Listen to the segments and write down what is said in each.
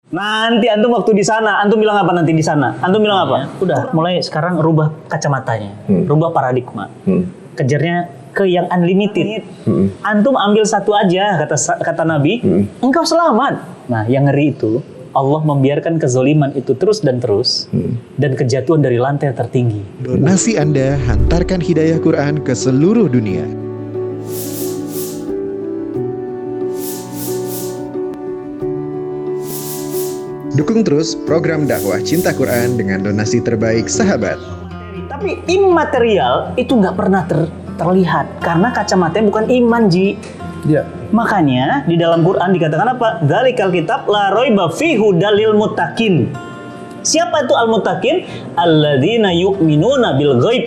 Nanti antum waktu di sana, antum bilang apa nanti di sana? Antum bilang apa? Udah, mulai sekarang rubah kacamatanya, rubah paradigma. Kejarnya ke yang unlimited. Antum ambil satu aja, kata Nabi, engkau selamat. Nah, yang ngeri itu, Allah membiarkan kezoliman itu terus dan terus, dan kejatuhan dari lantai tertinggi. Donasi Anda hantarkan hidayah Quran ke seluruh dunia. Dukung terus program dakwah Cinta Quran dengan donasi terbaik sahabat. Tapi immaterial itu nggak pernah terlihat karena kacamatanya bukan iman, Ji. Ya. Makanya di dalam Quran dikatakan apa? Dzalikal kitab la raiba fihi hudal lil muttaqin. Siapa itu al-muttaqin? Alladzina yu'minuna bil ghaib.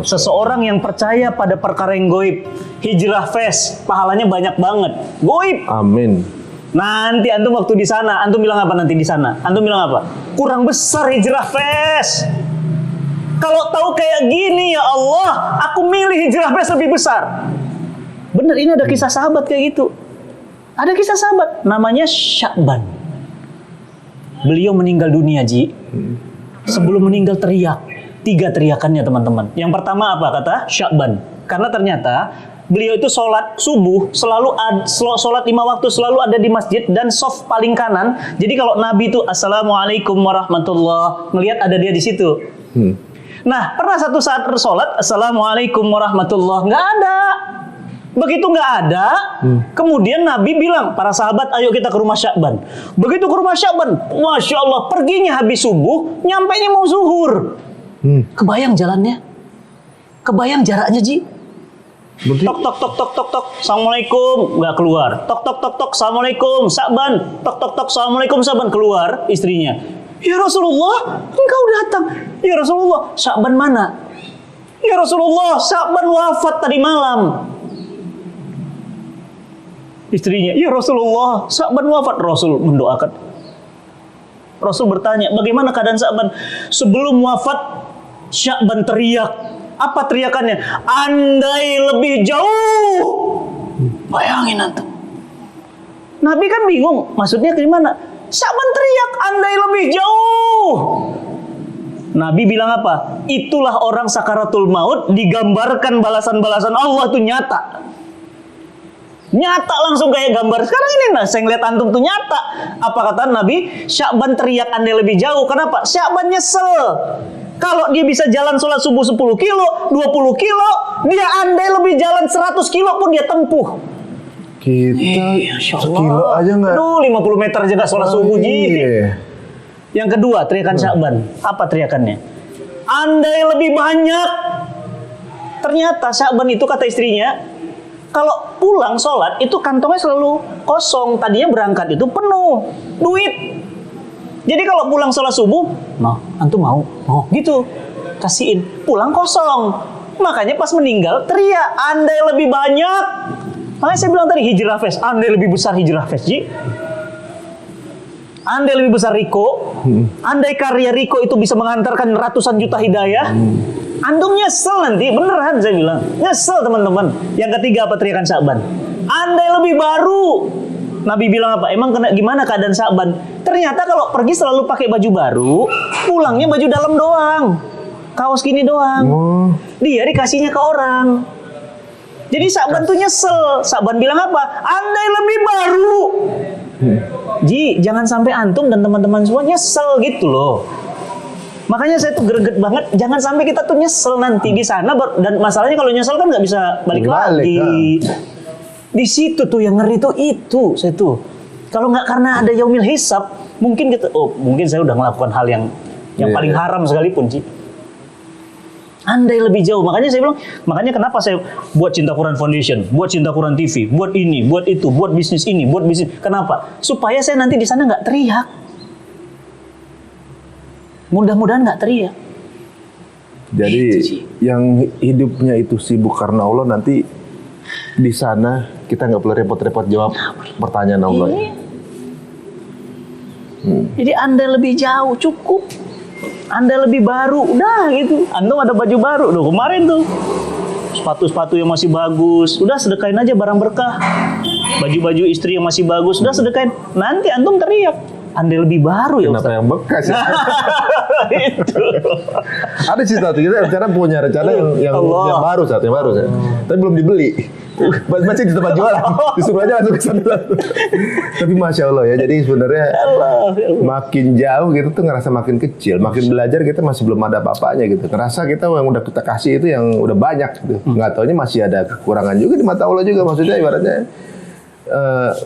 Seseorang yang percaya pada perkara yang gaib. Hijrah fest, pahalanya banyak banget. Gaib. Amin. Nanti antum waktu di sana, antum bilang apa nanti di sana? Antum bilang apa? Kurang besar hijrah fest. Kalau tahu kayak gini ya Allah, aku milih hijrah fest lebih besar. Bener, ini ada kisah sahabat kayak gitu. Ada kisah sahabat, namanya Sya'ban. Beliau meninggal dunia, Ji. Sebelum meninggal teriak. 3 teriakannya teman-teman. Yang pertama apa kata Sya'ban? Karena ternyata beliau itu sholat subuh sholat 5 waktu selalu ada di masjid dan soft paling kanan. Jadi kalau Nabi itu Assalamualaikum warahmatullah, ngelihat ada dia di situ. Nah, pernah satu saat sholat Assalamualaikum warahmatullah, nggak ada. Begitu nggak ada, kemudian Nabi bilang, para sahabat, ayo kita ke rumah Sya'ban. Begitu ke rumah Sya'ban, Masya Allah, perginya habis subuh, nyampainya mau zuhur. Kebayang jalannya? Kebayang jaraknya, Ji? Tok tok tok tok tok tok, Assalamualaikum, nggak keluar. Tok tok tok tok, Assalamualaikum, Sya'ban. Tok tok tok, Assalamualaikum, Sya'ban. Keluar istrinya. Ya Rasulullah, engkau datang. Ya Rasulullah, Sya'ban mana? Ya Rasulullah, Sya'ban wafat tadi malam. Istrinya, ya Rasulullah, Sya'ban wafat. Rasul mendoakan. Rasul bertanya, bagaimana keadaan Sya'ban? Sebelum wafat, Sya'ban teriak. Apa teriakannya? Andai lebih jauh. Bayangin antum. Nabi kan bingung, maksudnya gimana? Sya'ban teriak, andai lebih jauh. Nabi bilang apa? Itulah orang sakaratul maut, digambarkan balasan-balasan Allah tuh nyata. Nyata langsung kayak gambar. Sekarang ini saya ngeliat antum tuh nyata. Apa kata Nabi? Sya'ban teriak andai lebih jauh. Kenapa? Sya'ban nyesel. Kalau dia bisa jalan sholat subuh 10 kilo, 20 kilo, dia andai lebih jalan 100 kilo pun dia tempuh. Kita sekilo aja nggak? Aduh, 50 meter aja nggak sholat subuh, Ji. Yang kedua, teriakan Sya'ban. Apa teriakannya? Andai lebih banyak. Ternyata Sya'ban itu kata istrinya, kalau pulang sholat itu kantongnya selalu kosong. Tadinya berangkat itu penuh duit. Jadi kalau pulang sholat subuh, antum mau, gitu, kasihin, pulang kosong. Makanya pas meninggal teriak, andai lebih banyak. Makanya saya bilang tadi hijrah fest, andai lebih besar hijrah fest, Ji. Andai lebih besar Riko, andai karya Riko itu bisa mengantarkan ratusan juta hidayah, antum nyesel nanti, beneran saya bilang, nyesel teman-teman. Yang ketiga apa teriakan Sya'ban? Andai lebih baru. Nabi bilang apa? Emang gimana keadaan Sya'ban? Ternyata kalau pergi selalu pakai baju baru, pulangnya baju dalam doang, kaos gini doang. Dia dikasihnya ke orang. Jadi Sya'ban tuh nyesel. Sya'ban bilang apa? Andai lebih baru. Ji, jangan sampai antum dan teman-teman semua nyesel gitu loh. Makanya saya tuh greget banget. Jangan sampai kita tuh nyesel nanti di sana. Dan masalahnya kalau nyesel kan nggak bisa balik lagi. Di situ tuh yang ngeri tuh itu saya tuh. Kalau nggak karena ada yaumil hisab, mungkin kita, mungkin saya udah melakukan hal yang paling haram sekalipun, Ci. Andai lebih jauh. Makanya saya bilang, makanya kenapa saya buat Cinta Quran Foundation, buat Cinta Quran TV, buat ini, buat itu, buat bisnis ini, buat bisnis. Kenapa? Supaya saya nanti di sana nggak teriak. Mudah-mudahan nggak teriak. Jadi yang hidupnya itu sibuk karena Allah, nanti di sana kita nggak perlu repot-repot jawab pertanyaan Allah. Jadi andai lebih jauh cukup, andai lebih baru udah gitu. Antum ada baju baru loh kemarin tuh, sepatu-sepatu yang masih bagus, udah sedekahin aja barang berkah. baju-baju istri yang masih bagus, sudah sedekahin. Nanti antum teriak, andai lebih baru ya Kenapa Ustaz. yang bekas ya? Itu. Ada sih satu kita rencana punya rencana yang Allah. baru Sat. Tapi belum dibeli. Masih di tempat jualan. Disuruh aja langsung ke sana. Tapi Masya Allah ya. Jadi sebenarnya makin jauh gitu tuh ngerasa makin kecil. Makin belajar kita masih belum ada apa-apanya gitu. Ngerasa kita yang udah kita kasih itu yang udah banyak gitu. Nggak taunya masih ada kekurangan juga di mata Allah juga. Maksudnya ibaratnya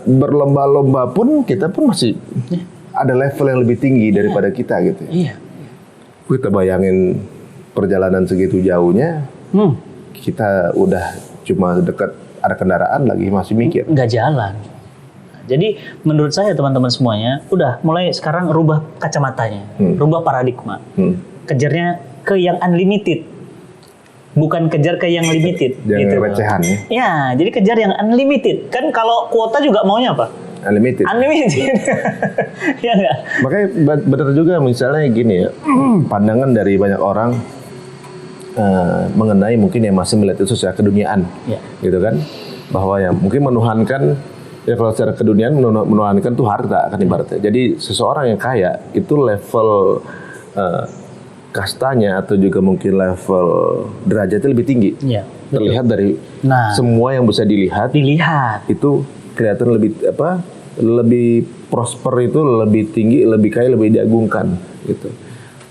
berlomba-lomba pun kita pun masih ada level yang lebih tinggi daripada kita gitu. Iya. Kita bayangin perjalanan segitu jauhnya, kita udah cuma dekat ada kendaraan lagi masih mikir. Nggak jalan. Jadi menurut saya teman-teman semuanya, udah mulai sekarang rubah kacamatanya, rubah paradigma. Kejarnya ke yang unlimited, bukan kejar ke yang limited. Jangan gitu. recehan ya. Ya, jadi kejar yang unlimited. Kan kalau kuota juga maunya apa? Unlimited. Unlimited. Ya nggak? Makanya benar juga misalnya gini ya, pandangan dari banyak orang mengenai mungkin yang masih melihat itu secara keduniaan, gitu kan, bahwa yang mungkin menuhankan ya kalau secara keduniaan menuhankan tuh harta kan ibaratnya. Jadi seseorang yang kaya itu level kastanya atau juga mungkin level derajatnya lebih tinggi. Iya, Terlihat dari semua yang bisa dilihat itu kelihatan lebih prosper itu lebih tinggi, lebih kaya, lebih diagungkan gitu.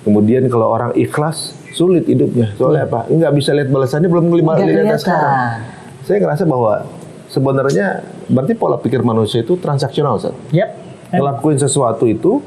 Kemudian kalau orang ikhlas sulit hidupnya. Soalnya apa? Nggak bisa lihat balasannya belum lihat sekarang. Saya ngerasa bahwa sebenarnya berarti pola pikir manusia itu transaksional, Ustaz. Ngelakuin sesuatu itu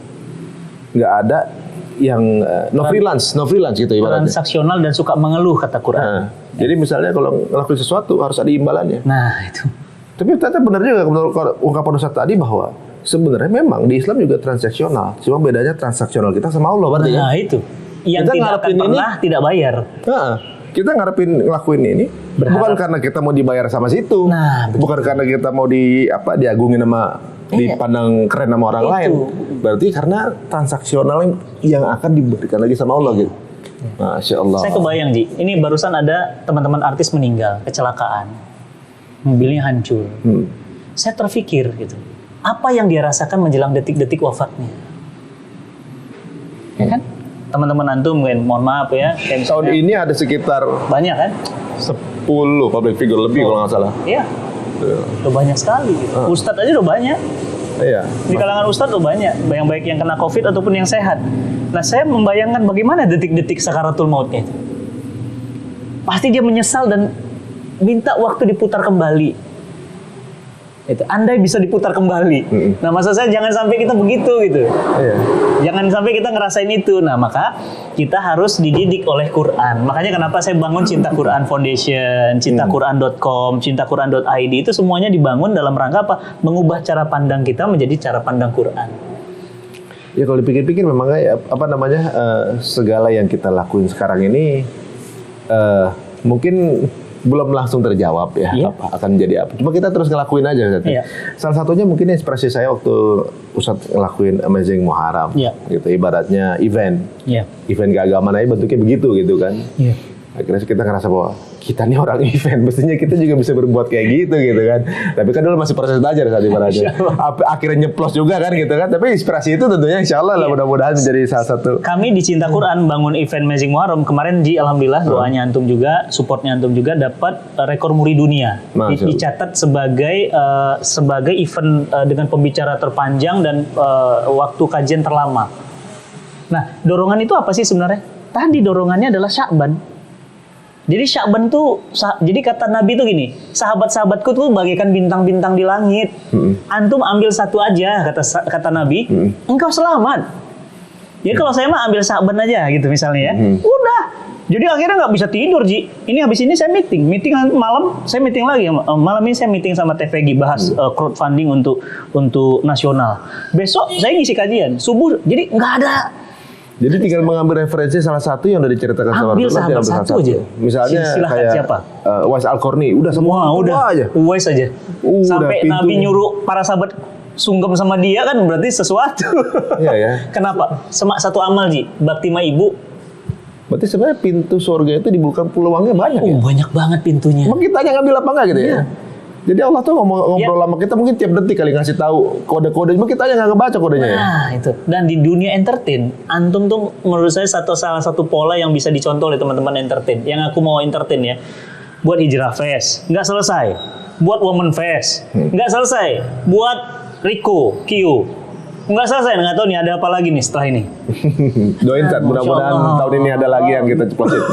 nggak ada yang no freelance gitu ibaratnya. Transaksional dan suka mengeluh kata Quran. Jadi misalnya kalau ngelakuin sesuatu harus ada imbalannya. Nah, itu. Tapi ternyata benar juga menurut ungkapan Ustaz tadi bahwa sebenarnya memang di Islam juga transaksional. Cuma bedanya transaksional kita sama Allah berarti Nah, itu. Yang kita tidak akan pernah tidak bayar. Kita ngelakuin ini bukan karena kita mau dibayar sama situ. Bukan karena kita mau diagungin sama dipandang keren sama orang lain. Berarti karena transaksional yang akan diberikan lagi sama Allah gitu. Masya Allah. Saya kebayang Ji, ini barusan ada teman-teman artis meninggal, kecelakaan. Mobilnya hancur. Saya terpikir gitu. Apa yang dia rasakan menjelang detik-detik wafatnya? Ya kan? Teman-teman antum kan, mohon maaf ya. Tahun ini ada sekitar banyak kan? 10 public figure lebih kalau nggak salah. Iya. Udah banyak sekali gitu. Ustadz aja udah banyak. Iya. Di kalangan ustadz udah banyak. Yang baik yang kena COVID ataupun yang sehat. Nah, saya membayangkan bagaimana detik-detik sakaratul mautnya itu. Pasti dia menyesal dan minta waktu diputar kembali. Itu andai bisa diputar kembali. Nah, maksud saya jangan sampai kita begitu gitu. Jangan sampai kita ngerasain itu. Nah, maka kita harus dididik oleh Quran. Makanya kenapa saya bangun Cinta Quran Foundation, cintaquran.com, cintaquran.id, itu semuanya dibangun dalam rangka apa? Mengubah cara pandang kita menjadi cara pandang Quran. Ya kalau dipikir-pikir memang segala yang kita lakuin sekarang ini mungkin belum langsung terjawab ya, apa akan jadi apa. Cuma kita terus ngelakuin aja. Salah satunya mungkin inspirasi saya waktu Ustadz ngelakuin Amazing Muharram, gitu. Ibaratnya event keagamaan aja bentuknya begitu gitu kan. Akhirnya kita ngerasa bahwa kita nih orang event, mestinya kita juga bisa berbuat kayak gitu kan. Tapi kan dulu masih proses belajar saat ibaratnya. Akhirnya nyeplos juga kan gitu kan. Tapi inspirasi itu tentunya insya Allah lah mudah-mudahan menjadi salah satu. Kami di Cinta Quran bangun event Amazing Muharram kemarin Ji, alhamdulillah doanya antum juga, supportnya antum juga dapat rekor muri dunia. Dicatat sebagai event dengan pembicara terpanjang dan waktu kajian terlama. Nah, dorongan itu apa sih sebenarnya? Tadi dorongannya adalah Sya'ban. Jadi Sya'ban tuh, jadi kata Nabi tuh gini, sahabat-sahabatku tuh bagaikan bintang-bintang di langit. Antum ambil satu aja, kata Nabi, engkau selamat. Jadi kalau saya mah ambil Sya'ban aja gitu misalnya ya. Udah. Jadi akhirnya nggak bisa tidur Ji. Ini habis ini saya meeting malam, saya meeting lagi. Malam ini saya meeting sama TVG bahas crowdfunding untuk nasional. Besok saya ngisi kajian subuh. Jadi nggak ada. Jadi tinggal mengambil referensi salah satu yang udah diceritakan sama Ambil sahabat satu aja. Misalnya kayak siapa? Uwais Al-Qarni, udah semua aja. Uwais aja. Sampai pintu. Nabi nyuruh para sahabat sungkem sama dia kan berarti sesuatu. Iya ya. Kenapa? Satu amal Ji, bakti sama ibu. Berarti sebenarnya pintu surga itu dibuka peluangnya banyak ya? Banyak banget pintunya. Emang kita aja ngambil apa enggak gitu ya? Jadi Allah tuh ngobrol sama kita mungkin tiap detik kali ngasih tahu kode-kode, cuma kita aja nggak ngebaca kodenya. Nah itu. Dan di dunia entertain, antum tuh menurut saya salah satu pola yang bisa dicontoh oleh teman-teman entertain. Yang aku mau entertain ya, buat Hijrah Fest, nggak selesai. Buat Women Fest, nggak selesai. Buat Riko, Q, nggak selesai. Nggak tahu nih ada apa lagi nih setelah ini. Doain Cat, mudah-mudahan tahun ini ada lagi yang kita cepotin.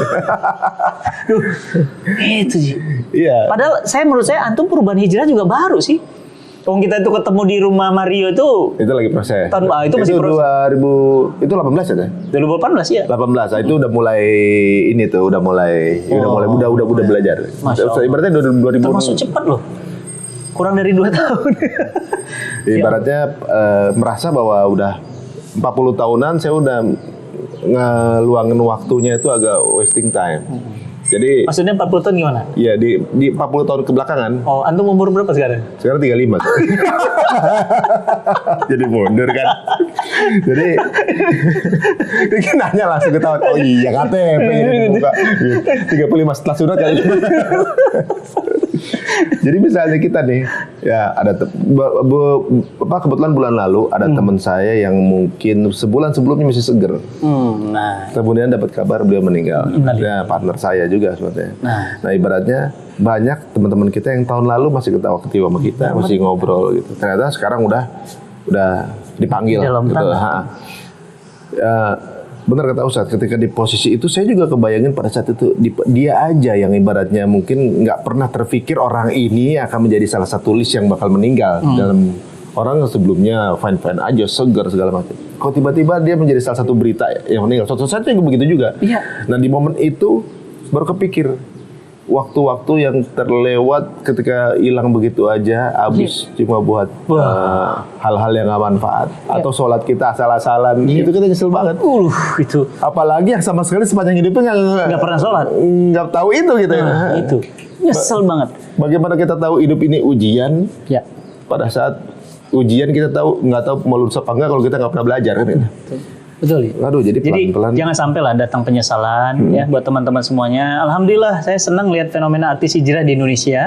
Itu sih. Iya. Padahal menurut saya antum perubahan hijrah juga baru sih. Kalau kita itu ketemu di rumah Mario itu lagi proses. Itu masih proses. 2000 itu 18 ya? 2018 ya. 18. Itu udah mulai ini tuh, udah belajar. Masya Allah. Ibaratnya 2000 termasuk cepat loh. Kurang dari 2 tahun. Ibaratnya merasa bahwa udah 40 tahunan saya udah ngeluangin waktunya itu agak wasting time. Jadi maksudnya 40 tahun gimana? Iya, di 40 tahun kebelakangan. Oh, antum umur berapa sekarang? Sekarang 35. Jadi mundur kan. Jadi dia nanya langsung ketawa. Oh iya KTP jadi dibuka. 35 setelah sunat kali. Jadi misalnya kita nih, ya ada kebetulan bulan lalu ada teman saya yang mungkin sebulan sebelumnya masih seger. Nah. Kemudian dapat kabar beliau meninggal. Ya, partner saya juga sebetulnya. Nah, ibaratnya banyak teman-teman kita yang tahun lalu masih ketawa-ketiwa sama kita, masih ngobrol gitu. Ternyata sekarang udah dipanggil. Gitu. Benar kata Ustadz, ketika di posisi itu saya juga kebayangin pada saat itu dia aja yang ibaratnya mungkin nggak pernah terfikir orang ini akan menjadi salah satu list yang bakal meninggal dalam orang yang sebelumnya fine-fine aja, segar segala macam. Kok tiba-tiba dia menjadi salah satu berita yang meninggal. Suatu saat juga begitu juga. Iya. Nah di momen itu baru kepikir waktu-waktu yang terlewat ketika hilang begitu aja, habis cuma buat hal-hal yang nggak manfaat atau sholat kita asal-asalan, itu kita nyesel banget. Itu. Apalagi yang sama sekali sepanjang hidupnya nggak pernah sholat, nggak tahu itu gitu. Itu nyesel banget. Bagaimana kita tahu hidup ini ujian? Ya. Pada saat ujian kita nggak tahu mau lulus apa enggak kalau kita nggak pernah belajar kan? Betul ya. Aduh, jadi pelan-pelan. Jangan sampai lah datang penyesalan ya buat teman-teman semuanya. Alhamdulillah saya senang lihat fenomena artis hijrah di Indonesia.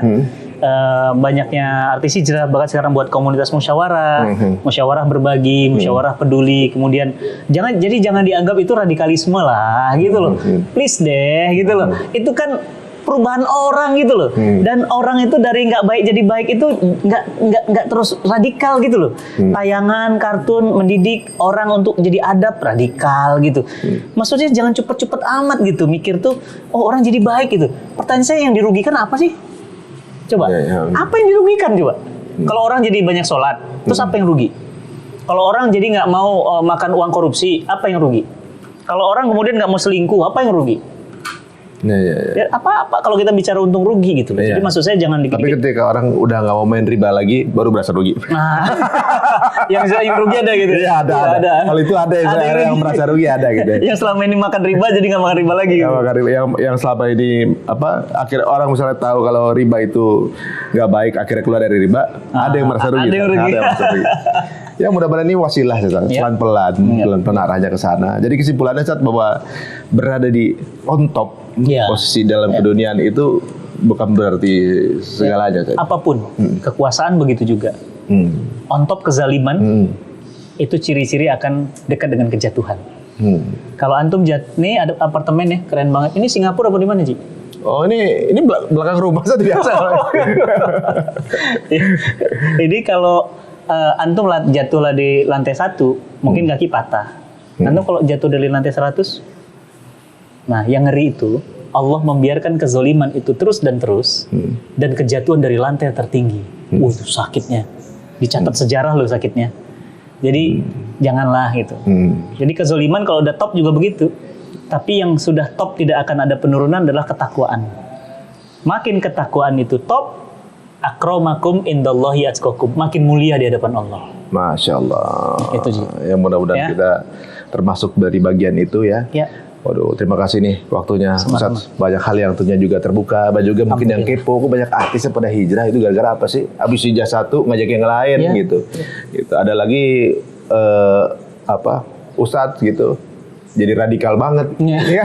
Banyaknya artis hijrah bahkan sekarang buat komunitas musyawarah, musyawarah berbagi, musyawarah peduli. Kemudian jangan dianggap itu radikalisme lah gitu loh. Please deh gitu loh. Itu kan perubahan orang gitu loh. Dan orang itu dari nggak baik jadi baik itu nggak terus radikal gitu loh. Tayangan kartun mendidik orang untuk jadi adab radikal gitu. Maksudnya jangan cepet-cepet amat gitu mikir tuh orang jadi baik gitu. Pertanyaan saya yang dirugikan apa sih? Coba. Apa yang dirugikan coba? Kalau orang jadi banyak sholat, terus apa yang rugi? Kalau orang jadi nggak mau makan uang korupsi, apa yang rugi? Kalau orang kemudian nggak mau selingkuh, apa yang rugi? Ya, apa kalau kita bicara untung rugi gitu. Jadi maksud saya jangan dikit. Tapi ketika orang udah nggak mau main riba lagi, baru berasa rugi. Nah, yang rugi ada gitu. Iya ada. Kalau itu ada yang merasa rugi ada gitu. Yang selama ini makan riba jadi nggak makan riba lagi. Nggak makan riba. Yang selama ini akhirnya orang misalnya tahu kalau riba itu nggak baik, akhirnya keluar dari riba, ada yang merasa rugi. Ada yang rugi. Ya mudah-mudahan ini wasilah pelan-pelan arahnya ke sana. Jadi kesimpulannya saat bahwa berada di on top posisi dalam keduniaan itu bukan berarti segalanya. Apapun kekuasaan begitu juga. On top kezaliman itu ciri-ciri akan dekat dengan kejatuhan. Kalau antum nih ada apartemen ya keren banget. Ini Singapura apa di mana Ci? Oh ini belakang rumah saya biasa. Jadi kalau antum jatuhlah di lantai 1, mungkin kaki patah. Antum kalau jatuh dari lantai 100, nah yang ngeri itu Allah membiarkan kezaliman itu terus dan kejatuhan dari lantai tertinggi. Sakitnya. Dicatat sejarah loh sakitnya. Jadi janganlah gitu. Jadi kezaliman kalau udah top juga begitu. Tapi yang sudah top tidak akan ada penurunan adalah ketakwaan. Makin ketakwaan itu top, akramakum indallahi atqakum, makin mulia di hadapan Allah. Masya Allah. Itu sih. Ya mudah-mudahan kita termasuk dari bagian itu ya. Waduh, terima kasih nih waktunya. Ustaz, banyak hal yang tentunya juga terbuka, juga mungkin yang kepo, banyak artis yang pada hijrah itu gara-gara apa sih? Habis hijrah satu ngajak yang lain gitu. Gitu. Ada lagi Ustaz gitu. jadi radikal banget. Iya.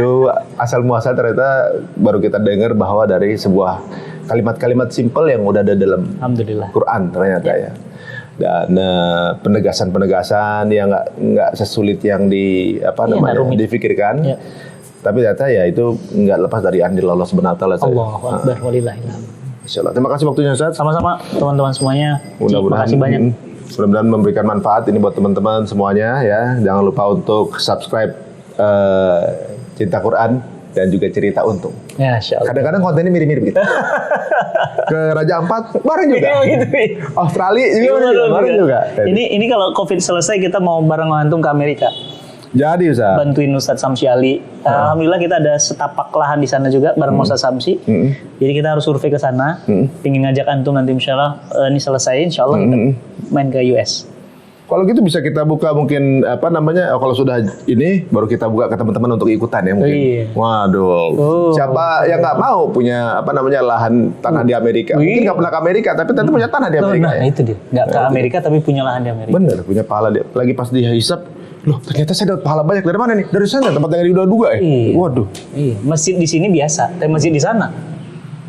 Tuh asal muasal ternyata baru kita dengar bahwa dari sebuah kalimat-kalimat simpel yang udah ada dalam Alhamdulillah. Quran ternyata ya. Dan penegasan-penegasan yang nggak sesulit yang dipikirkan. Ya. Tapi ternyata ya itu nggak lepas dari andil Allah Subhanahu wa taala. Allahu Akbar walillahilhamd. Insyaallah. Terima kasih waktunya Ustaz. Sama-sama teman-teman semuanya. Terima Mudah-mudahan kasih banyak. Mudah-mudahan memberikan manfaat ini buat teman-teman semuanya ya. Jangan lupa untuk subscribe Cinta Quran dan juga Cerita Untung. Ya, insyaallah. Kadang-kadang kontennya mirip-mirip gitu. Ke Raja Ampat bareng juga. Gitu. Australia juga bareng juga. Ini kalau Covid selesai kita mau bareng ngantung ke Amerika. Jadi Ustaz. Bantuin Ustadz Samsi Ali. Alhamdulillah kita ada setapak lahan di sana juga bareng Ustadz Samsi. Jadi kita harus survei ke sana. Pingin ngajak antum nanti insyaallah ini selesai insyaallah kita main ke US. Kalau gitu bisa kita buka mungkin kalau sudah ini baru kita buka ke teman-teman untuk ikutan ya mungkin. Iya. Waduh. Siapa yang nggak mau punya lahan tanah di Amerika? Mungkin nggak pernah ke Amerika tapi tentu punya tanah di Amerika. Nah, itu dia. Nggak ke Amerika tapi punya lahan di Amerika. Bener, punya pahala dia. Lagi pas dihisap, loh ternyata saya dapat pahala banyak. Dari mana nih? Dari sana, tempat yang diduga-duga ya? Iya. Waduh. Iya, masjid di sini biasa, tapi masjid di sana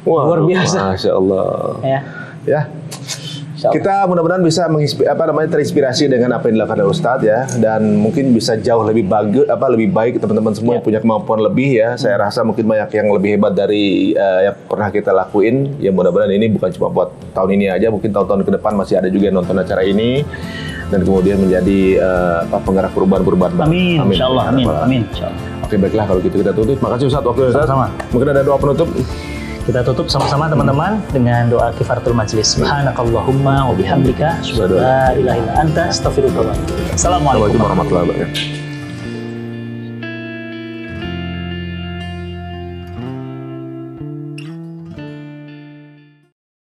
luar biasa. Masya Allah. Ya. Kita mudah-mudahan bisa terinspirasi dengan apa yang dilakukan oleh Ustadz ya, dan mungkin bisa jauh lebih baik teman-teman semua yang punya kemampuan lebih ya. Saya rasa mungkin banyak yang lebih hebat dari yang pernah kita lakuin. Ya mudah-mudahan ini bukan cuma buat tahun ini aja, mungkin tahun-tahun ke depan masih ada juga yang nonton acara ini dan kemudian menjadi penggerak perubahan-perubahan. Amin. Insyaallah. Amin. Insyaallah. Oke, baiklah kalau gitu kita tutup. Makasih Ustadz waktunya Ustadz. Sama-sama. Mungkin ada doa penutup. Kita tutup sama-sama teman-teman dengan doa kifaratul majlis. Subhanakallahumma wa bihamdika asyhadu an la ilaha illa anta astaghfiruka wa atubu ilaik. Assalamualaikum Warahmatullahi wabarakatuh.